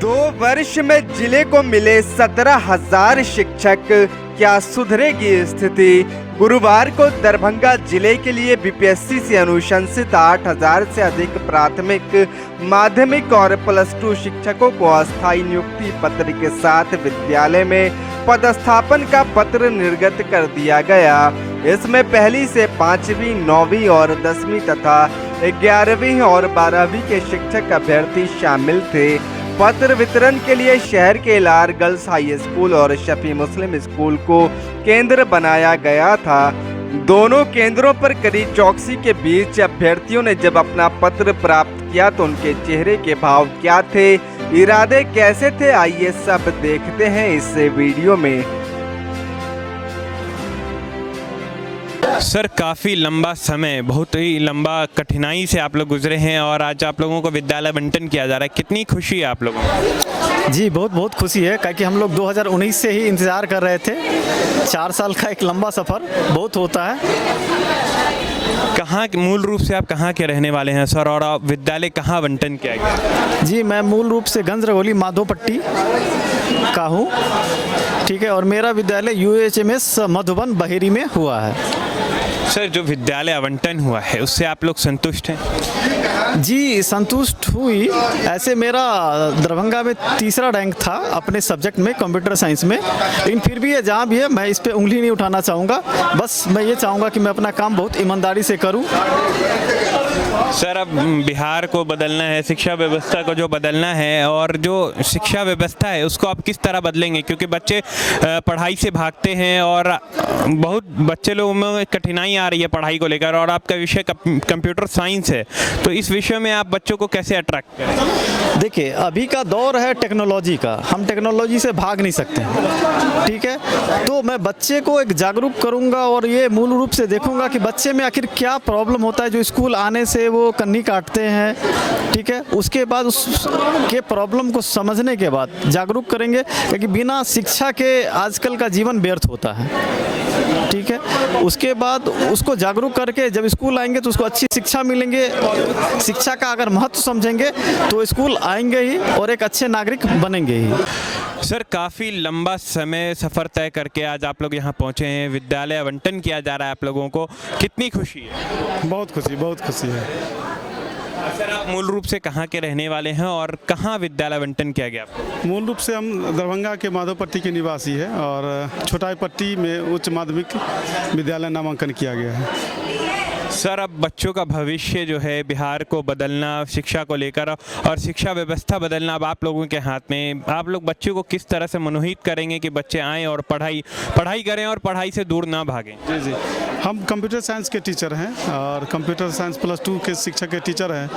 2 वर्ष में जिले को मिले 17,000 शिक्षक, क्या सुधरेगी स्थिति। गुरुवार को दरभंगा जिले के लिए बीपीएससी से अनुशंसित 8,000 से अधिक प्राथमिक, माध्यमिक और +2 शिक्षकों को अस्थायी नियुक्ति पत्र के साथ विद्यालय में पदस्थापन का पत्र निर्गत कर दिया गया। इसमें पहली से 5वीं, 9वीं और 10वीं तथा 11वीं और 12वीं के शिक्षक अभ्यर्थी शामिल थे। पत्र वितरण के लिए शहर के लार गर्ल्स हाई स्कूल और शफी मुस्लिम स्कूल को केंद्र बनाया गया था। दोनों केंद्रों पर कड़ी चौकसी के बीच अभ्यर्थियों ने जब अपना पत्र प्राप्त किया तो उनके चेहरे के भाव क्या थे, इरादे कैसे थे, आइए सब देखते हैं इस वीडियो में। सर, काफ़ी लंबा समय, बहुत ही लंबा कठिनाई से आप लोग गुजरे हैं और आज आप लोगों को विद्यालय बंटन किया जा रहा है। कितनी खुशी है आप लोगों को? जी, बहुत खुशी है, क्योंकि हम लोग 2019 से ही इंतज़ार कर रहे थे। 4 साल का एक लंबा सफ़र बहुत होता है। कहाँ, मूल रूप से आप कहाँ के रहने वाले हैं सर, और आप विद्यालय कहाँ बंटन किया गया? जी, मैं मूल रूप से गंज रंगोली माधोपट्टी का हूँ, ठीक है, और मेरा विद्यालय UHMS मधुबन बहेरी में हुआ है। सर, जो विद्यालय आवंटन हुआ है उससे आप लोग संतुष्ट हैं? जी, संतुष्ट हुई। ऐसे मेरा दरभंगा में 3रा रैंक था अपने सब्जेक्ट में, कंप्यूटर साइंस में, लेकिन फिर भी ये जहाँ भी है मैं इस पे उंगली नहीं उठाना चाहूँगा। बस मैं ये चाहूँगा कि मैं अपना काम बहुत ईमानदारी से करूँ। सर, अब बिहार को बदलना है, शिक्षा व्यवस्था को जो बदलना है, और जो शिक्षा व्यवस्था है उसको आप किस तरह बदलेंगे? क्योंकि बच्चे पढ़ाई से भागते हैं और बहुत बच्चे लोगों में कठिनाई आ रही है पढ़ाई को लेकर, और आपका विषय कंप्यूटर साइंस है, तो इस विषय में आप बच्चों को कैसे अट्रैक्ट करें? देखिए, अभी का दौर है टेक्नोलॉजी का, हम टेक्नोलॉजी से भाग नहीं सकते, ठीक है। तो मैं बच्चे को एक जागरूक करूंगा और ये मूल रूप से देखूंगा कि बच्चे में आखिर क्या प्रॉब्लम होता है जो स्कूल आने से वो कन्नी काटते हैं, ठीक है। उसके बाद उसके प्रॉब्लम को समझने के बाद जागरूक करेंगे, क्योंकि बिना शिक्षा के आजकल का जीवन व्यर्थ होता है, ठीक है। उसके बाद उसको जागरूक करके जब स्कूल आएंगे तो उसको अच्छी शिक्षा मिलेंगे। शिक्षा का अगर महत्व समझेंगे तो स्कूल आएंगे ही और एक अच्छे नागरिक बनेंगे ही। सर, काफ़ी लंबा समय सफ़र तय करके आज आप लोग यहाँ पहुँचे हैं, विद्यालय आवंटन किया जा रहा है आप लोगों को, कितनी खुशी है? बहुत खुशी है। सर, आप मूल रूप से कहाँ के रहने वाले हैं और कहाँ विद्यालय आवंटन किया गया आपको? मूल रूप से हम दरभंगा के माधोपट्टी के निवासी है और छोटाई पट्टी में उच्च माध्यमिक विद्यालय नामांकन किया गया है। सर, अब बच्चों का भविष्य जो है बिहार को बदलना, शिक्षा को लेकर, और शिक्षा व्यवस्था बदलना अब आप लोगों के हाथ में। आप लोग बच्चों को किस तरह से मनोहित करेंगे कि बच्चे आएँ और पढ़ाई करें और पढ़ाई से दूर ना भागें? जी, हम कंप्यूटर साइंस के टीचर हैं और कंप्यूटर साइंस +2 के शिक्षक के टीचर हैं,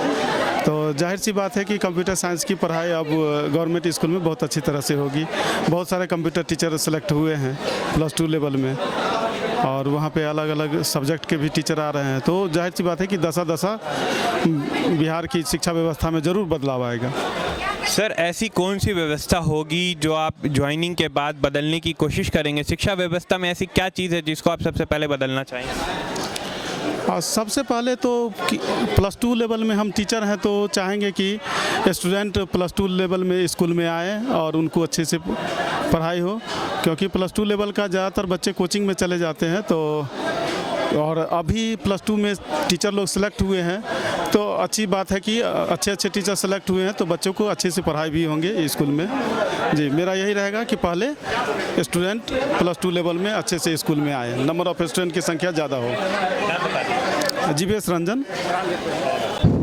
तो जाहिर सी बात है कि कंप्यूटर साइंस की पढ़ाई अब गवर्नमेंट स्कूल में बहुत अच्छी तरह से होगी। बहुत सारे कंप्यूटर टीचर सेलेक्ट हुए हैं +2 लेवल में, और वहाँ पे अलग अलग सब्जेक्ट के भी टीचर आ रहे हैं, तो जाहिर सी बात है कि दशा बिहार की शिक्षा व्यवस्था में ज़रूर बदलाव आएगा। सर, ऐसी कौन सी व्यवस्था होगी जो आप ज्वाइनिंग के बाद बदलने की कोशिश करेंगे? शिक्षा व्यवस्था में ऐसी क्या चीज़ है जिसको आप सबसे पहले बदलना चाहेंगे? सबसे पहले तो +2 लेवल में हम टीचर हैं तो चाहेंगे कि स्टूडेंट +2 लेवल में स्कूल में आए और उनको अच्छे से पढ़ाई हो, क्योंकि +2 लेवल का ज़्यादातर बच्चे कोचिंग में चले जाते हैं, तो और अभी +2 में टीचर लोग सेलेक्ट हुए हैं, तो अच्छी बात है कि अच्छे टीचर सेलेक्ट हुए हैं तो बच्चों को अच्छे से पढ़ाई भी होंगे स्कूल में। जी, मेरा यही रहेगा कि पहले स्टूडेंट +2 लेवल में अच्छे से स्कूल में आए, नंबर ऑफ स्टूडेंट की संख्या ज़्यादा हो। जीवेश रंजन।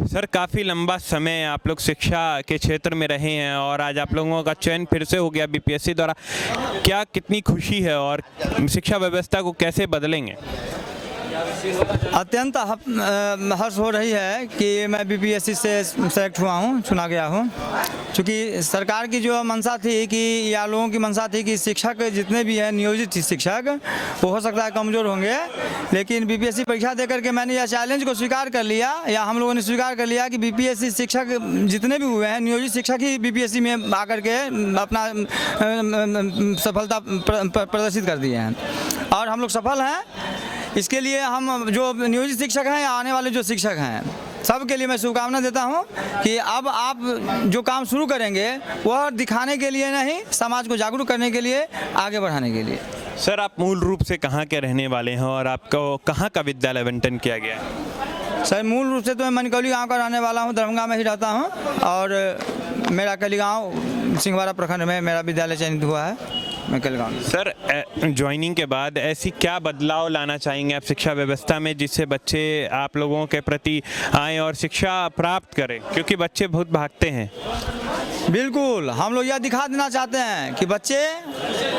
सर, काफ़ी लंबा समय आप लोग शिक्षा के क्षेत्र में रहे हैं और आज आप लोगों का चयन फिर से हो गया बीपीएससी द्वारा, क्या, कितनी खुशी है और शिक्षा व्यवस्था को कैसे बदलेंगे? अत्यंत हर्ष हो रही है कि मैं बीपीएससी से सेलेक्ट हुआ हूँ, चुना गया हूँ, क्योंकि सरकार की जो मंशा थी कि या लोगों की मंशा थी कि शिक्षक जितने भी हैं नियोजित शिक्षक वो हो सकता है कमज़ोर होंगे, लेकिन बीपीएससी परीक्षा देकर के मैंने यह चैलेंज को स्वीकार कर लिया, या हम लोगों ने स्वीकार कर लिया कि बीपीएससी शिक्षक जितने भी हुए हैं नियोजित शिक्षक ही बीपीएससी में आकर के अपना सफलता प्रदर्शित कर दिए हैं, और हम लोग सफल हैं। इसके लिए हम जो नियोजित शिक्षक हैं या आने वाले जो शिक्षक हैं सबके लिए मैं शुभकामना देता हूँ कि अब आप जो काम शुरू करेंगे वह दिखाने के लिए नहीं, समाज को जागरूक करने के लिए, आगे बढ़ाने के लिए। सर, आप मूल रूप से कहाँ के रहने वाले हैं और आपको कहाँ का विद्यालय आवंटन किया गया है? सर, मूल रूप से तो मैं मनकौली गांव का रहने वाला हूं, दरभंगा में ही रहता हूं, और मेरा कली गांव सिंहवाड़ा प्रखंड में मेरा विद्यालय चयनित हुआ है, मैं कली गांव। सर, ज्वाइनिंग के बाद ऐसी क्या बदलाव लाना चाहेंगे आप शिक्षा व्यवस्था में जिससे बच्चे आप लोगों के प्रति आएँ और शिक्षा प्राप्त करें, क्योंकि बच्चे बहुत भागते हैं? बिल्कुल, हम लोग यह दिखा देना चाहते हैं कि बच्चे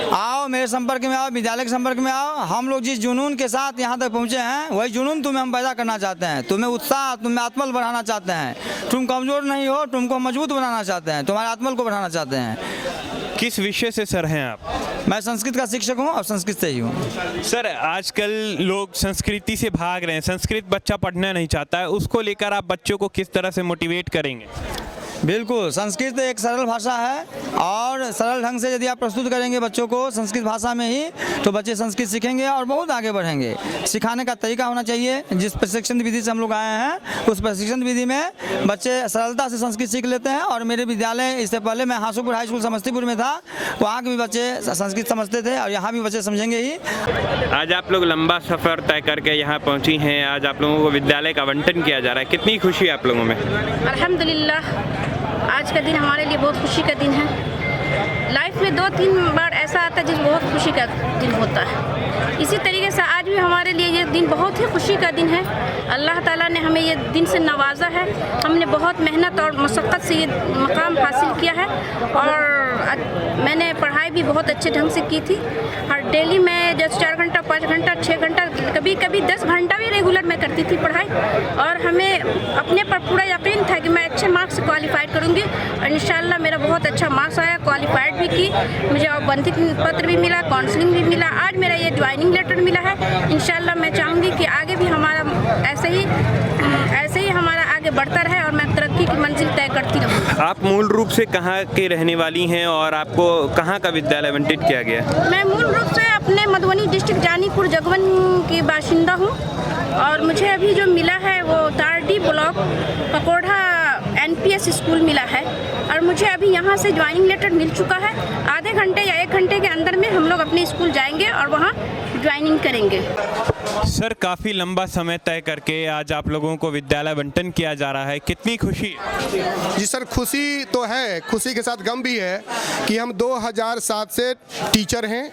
आओ, मेरे संपर्क में आओ, विद्यालय के संपर्क में आओ। हम लोग जिस जुनून के साथ यहाँ तक पहुँचे हैं वही जुनून तुम्हें हम पैदा करना चाहते हैं, तुम्हें उत्साह, तुम्हें आत्मबल बढ़ाना चाहते हैं। तुम कमज़ोर नहीं हो, तुमको मजबूत बनाना चाहते हैं, तुम्हारे आत्मबल को बढ़ाना चाहते हैं। किस विषय से सर हैं आप? मैं संस्कृत का शिक्षक हूँ और संस्कृत से ही हूँ। सर, आजकल लोग संस्कृति से भाग रहे हैं, संस्कृत बच्चा पढ़ना नहीं चाहता है, उसको लेकर आप बच्चों को किस तरह से मोटिवेट करेंगे? बिल्कुल, संस्कृत एक सरल भाषा है और सरल ढंग से यदि आप प्रस्तुत करेंगे बच्चों को संस्कृत भाषा में ही, तो बच्चे संस्कृत सीखेंगे और बहुत आगे बढ़ेंगे। सिखाने का तरीका होना चाहिए। जिस प्रशिक्षण विधि से हम लोग आए हैं उस प्रशिक्षण विधि में बच्चे सरलता से संस्कृत सीख लेते हैं। और मेरे विद्यालय, इससे पहले मैं हासूपुर हाई स्कूल समस्तीपुर में था, वहाँ के भी बच्चे संस्कृत समझते थे और यहाँ भी बच्चे समझेंगे ही। आज आप लोग लंबा सफ़र तय करके यहाँ पहुँची हैं, आज आप लोगों को विद्यालय का आवंटन किया जा रहा है, कितनी खुशी है आप लोगों में? अल्हम्दुलिल्लाह, आज का दिन हमारे लिए बहुत खुशी का दिन है। लाइफ में 2-3 बार ऐसा आता है जिस बहुत खुशी का दिन होता है। इसी तरीके से आज भी हमारे लिए ये दिन बहुत ही खुशी का दिन है। अल्लाह ताला ने हमें ये दिन से नवाजा है। हमने बहुत मेहनत और मशक्क़त से ये मकाम हासिल किया है और मैंने पढ़ाई भी बहुत अच्छे ढंग से की थी। और डेली मैं जैसे 4 घंटा, 5 घंटा, 6 घंटा, कभी कभी 10 घंटा भी रेगुलर मैं करती थी पढ़ाई। और हमें अपने पर पूरा यकीन था कि मैं अच्छे मार्क्स से क्वालिफाइड करूँगी और इंशाल्लाह मेरा बहुत अच्छा मार्क्स आया, क्वालिफाइड भी की, मुझे औपबंधिक पत्र भी मिला, काउंसलिंग भी मिला, आज मेरा ये ज्वाइनिंग लेटर मिला है। इंशाल्लाह मैं चाहूँगी कि आगे भी हमारा ऐसे ही हमारा आगे बढ़ता रहे और मैं तरक्की की मंजिल तय करती रहूँ। आप मूल रूप से कहाँ के रहने वाली हैं और आपको कहाँ का विद्यालय आवंटित किया गया? मैं मूल रूप से अपने मधुबनी डिस्ट्रिक्ट जानीपुर जगवन की बाशिंदा हूँ और मुझे अभी जो मिला है वो Tardi block pakora NPS school मिला है और मुझे अभी यहाँ से ज्वाइनिंग लेटर मिल चुका है। आधे घंटे या 1 घंटे के अंदर में हम लोग अपने स्कूल जाएंगे और वहाँ ज्वाइनिंग करेंगे। सर, काफ़ी लंबा समय तय करके आज आप लोगों को विद्यालय आवंटन किया जा रहा है, कितनी खुशी है? जी सर, खुशी तो है, खुशी के साथ गम भी है कि हम 2007 से टीचर हैं।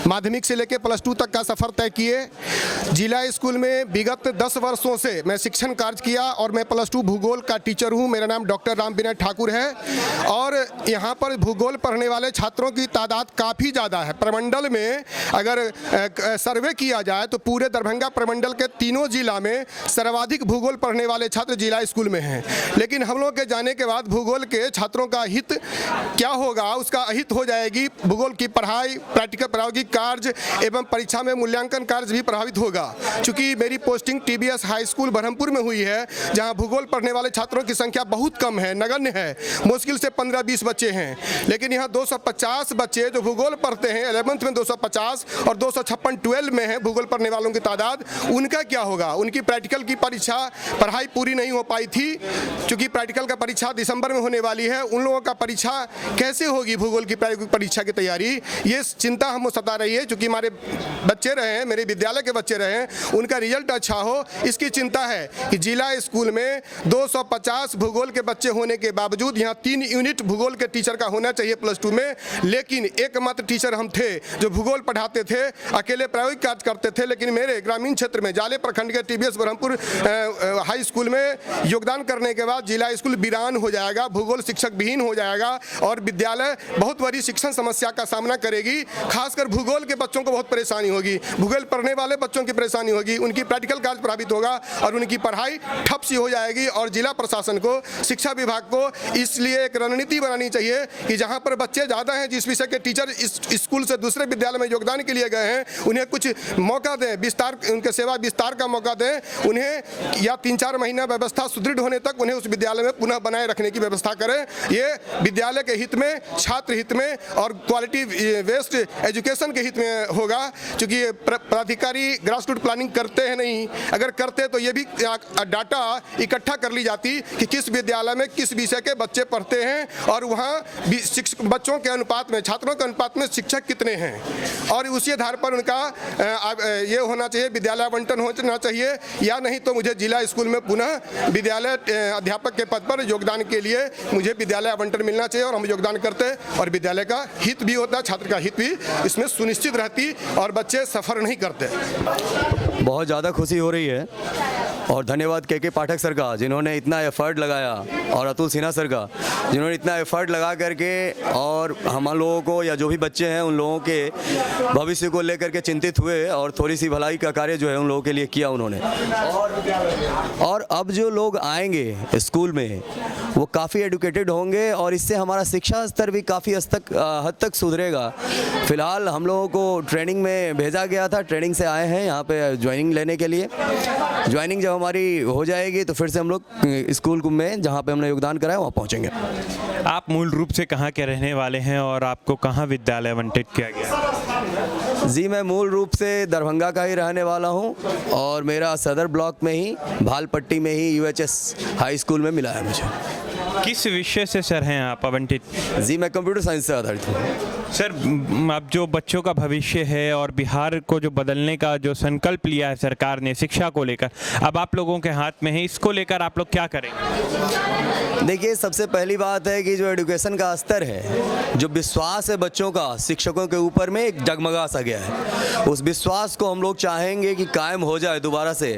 माध्यमिक से लेकर +2 तक का सफ़र तय किए। जिला स्कूल में विगत 10 वर्षों से मैं शिक्षण कार्य किया और मैं +2 भूगोल का टीचर हूं। मेरा नाम डॉक्टर राम विनय ठाकुर है और यहां पर भूगोल पढ़ने वाले छात्रों की तादाद काफ़ी ज़्यादा है। प्रमंडल में अगर सर्वे किया जाए तो पूरे दरभंगा प्रमंडल के तीनों जिला में सर्वाधिक भूगोल पढ़ने वाले छात्र जिला स्कूल में हैं। लेकिन हम लोग के जाने के बाद भूगोल के छात्रों का हित क्या होगा, उसका अहित हो जाएगी। भूगोल की पढ़ाई, प्रैक्टिकल प्रायोगिक कार्य एवं परीक्षा में मूल्यांकन कार्य भी प्रभावित होगा। चूँकि मेरी posting TBS high school Berhampur में हुई है, जहाँ भूगोल पढ़ने वाले छात्रों की संख्या बहुत कम है, नगण्य है, मुश्किल से 15-20 बच्चे हैं। लेकिन यहाँ 250 बच्चे जो भूगोल पढ़ते हैं, 11th में 250 और 256 12 में है भूगोल पढ़ने वालों की तादाद। उनका क्या होगा? उनकी प्रैक्टिकल की परीक्षा पढ़ाई पूरी नहीं हो पाई थी, चूँकि प्रैक्टिकल का परीक्षा दिसंबर में होने वाली है। उन लोगों का परीक्षा कैसे होगी, भूगोल की प्रायोगिक परीक्षा की तैयारी, ये चिंता हमको सता रही है। चूँकि हमारे बच्चे रहे हैं, मेरे विद्यालय के बच्चे रहे हैं, उनका रिजल्ट अच्छा हो, इसकी चिंता है कि जिला स्कूल में 250 भूगोल के बच्चे होने के बावजूद यहाँ 3 यूनिट भूगोल के टीचर का होना चाहिए +2 में। लेकिन एकमात्र टीचर हम थे जो भूगोल पढ़ाते थे, अकेले प्रायोगिक कार्य करते थे। लेकिन मेरे ग्रामीण क्षेत्र में जाले प्रखंड के TBS बरहमपुर हाई स्कूल में योगदान करने के बाद जिला स्कूल वीरान हो जाएगा, भूगोल शिक्षक विहीन हो जाएगा और विद्यालय बहुत बड़ी शिक्षण समस्या का सामना करेगी। खासकर भूगोल के बच्चों को बहुत परेशानी होगी, भूगोल पढ़ने वाले बच्चों की परेशानी होगी, उनकी प्रैक्टिकल कार्य प्रभावित होगा और उनकी पढ़ाई ठप सी हो जाएगी। और जिला प्रशासन को, शिक्षा विभाग को इसलिए एक रणनीति बनानी चाहिए कि जहां पर बच्चे ज़्यादा हैं, जिस विषय के टीचर इस स्कूल से दूसरे विद्यालय में योगदान के लिए गए हैं, उन्हें कुछ मौका दें, विस्तार, उनके सेवा विस्तार का मौका दें, उन्हें या 3-4 महीना व्यवस्था सुदृढ़ होने तक उन्हें उस विद्यालय में पुनः बनाए रखने की व्यवस्था करें। ये विद्यालय के हित में, छात्र हित में और क्वालिटी बेस्ड एजुकेशन के हित में होगा, क्योंकि ये प्राधिकारी ग्रास रूट प्लानिंग करते हैं नहीं। अगर करते तो ये भी डाटा इकट्ठा कर ली जाती कि किस विद्यालय में किस विषय के बच्चे पढ़ते हैं और वहाँ बच्चों के अनुपात में, छात्रों के अनुपात में शिक्षक कितने हैं, और उसी आधार पर उनका ये होना चाहिए, विद्यालय आवंटन होना चाहिए। या नहीं तो मुझे जिला स्कूल में पुनः विद्यालय अध्यापक के पद पर योगदान के लिए मुझे विद्यालय आवंटन मिलना चाहिए, और हम योगदान करते हैं और विद्यालय का हित भी होता है, छात्र का हित भी इसमें सुनिश्चित रहती और बच्चे सफ़र नहीं करते। बहुत ज़्यादा खुशी हो रही है और धन्यवाद के पाठक सर का, जिन्होंने इतना एफर्ट लगाया, और अतुल सिन्हा सर का, जिन्होंने इतना एफर्ट लगा करके और हम लोगों को या जो भी बच्चे हैं उन लोगों के भविष्य को लेकर के चिंतित हुए और थोड़ी सी भलाई का कार्य जो है उन लोगों के लिए किया उन्होंने। और अब जो लोग आएंगे स्कूल में वो काफ़ी एडुकेटेड होंगे और इससे हमारा शिक्षा स्तर भी काफ़ी हद तक सुधरेगा। फ़िलहाल हम लोगों को ट्रेनिंग में भेजा गया था, ट्रेनिंग से आए हैं यहाँ पे ज्वाइनिंग लेने के लिए। ज्वाइनिंग जब हमारी हो जाएगी तो फिर से हम लोग स्कूल में जहाँ पे हमने योगदान कराया वहाँ पहुँचेंगे। आप मूल रूप से कहाँ के रहने वाले हैं और आपको कहाँ विद्यालय आवंटित किया गया? जी, मैं मूल रूप से दरभंगा का ही रहने वाला हूँ और मेरा सदर ब्लॉक में ही भालपट्टी में ही UHS हाई स्कूल में मिला है मुझे। किस विषय से सर हैं आप आवंटित? जी, मैं कंप्यूटर साइंस से आधारित हूँ। सर, अब जो बच्चों का भविष्य है और बिहार को जो बदलने का जो संकल्प लिया है सरकार ने शिक्षा को लेकर, अब आप लोगों के हाथ में है, इसको लेकर आप लोग क्या करेंगे? देखिए, सबसे पहली बात है कि जो एजुकेशन का स्तर है, जो विश्वास है बच्चों का शिक्षकों के ऊपर में एक डगमगा सा गया है, उस विश्वास को हम लोग चाहेंगे कि कायम हो जाए दोबारा से,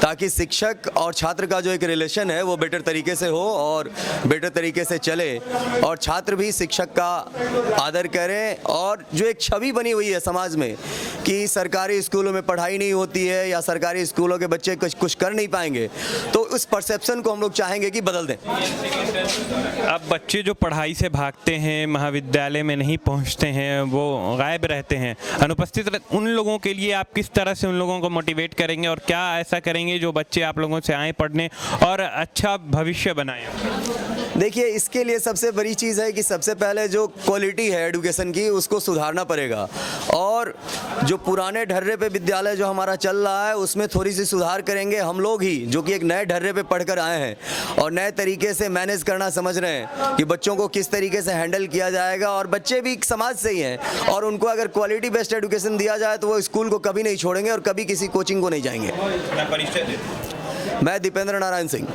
ताकि शिक्षक और छात्र का जो एक रिलेशन है वो बेटर तरीके से हो और बेटर तरीके से चले और छात्र भी शिक्षक का आदर करें। और जो एक छवि बनी हुई है समाज में कि सरकारी स्कूलों में पढ़ाई नहीं होती है या सरकारी स्कूलों के बच्चे कुछ कर नहीं पाएंगे, तो उस परसेप्शन को हम लोग चाहेंगे कि बदल दें। अब बच्चे जो पढ़ाई से भागते हैं, महाविद्यालय में नहीं पहुंचते हैं, वो गायब रहते हैं, अनुपस्थित रहते, उन लोगों के लिए आप किस तरह से उन लोगों को मोटिवेट करेंगे और क्या ऐसा करेंगे जो बच्चे आप लोगों से आए पढ़ने और अच्छा भविष्य बनाएं? देखिए, इसके लिए सबसे बड़ी चीज़ है कि सबसे पहले जो क्वालिटी है एजुकेशन की उसको सुधारना पड़ेगा, और जो पुराने ढर्रे पे विद्यालय जो हमारा चल रहा है उसमें थोड़ी सी सुधार करेंगे हम लोग ही, जो कि एक नए ढर्रे पे पढ़कर आए हैं और नए तरीके से मैनेज करना समझ रहे हैं कि बच्चों को किस तरीके से हैंडल किया जाएगा। और बच्चे भी समाज से ही हैं और उनको अगर क्वालिटी बेस्ड एजुकेशन दिया जाए तो वो स्कूल को कभी नहीं छोड़ेंगे और कभी किसी कोचिंग को नहीं जाएंगे। मैं मैं दीपेंद्र नारायण सिंह।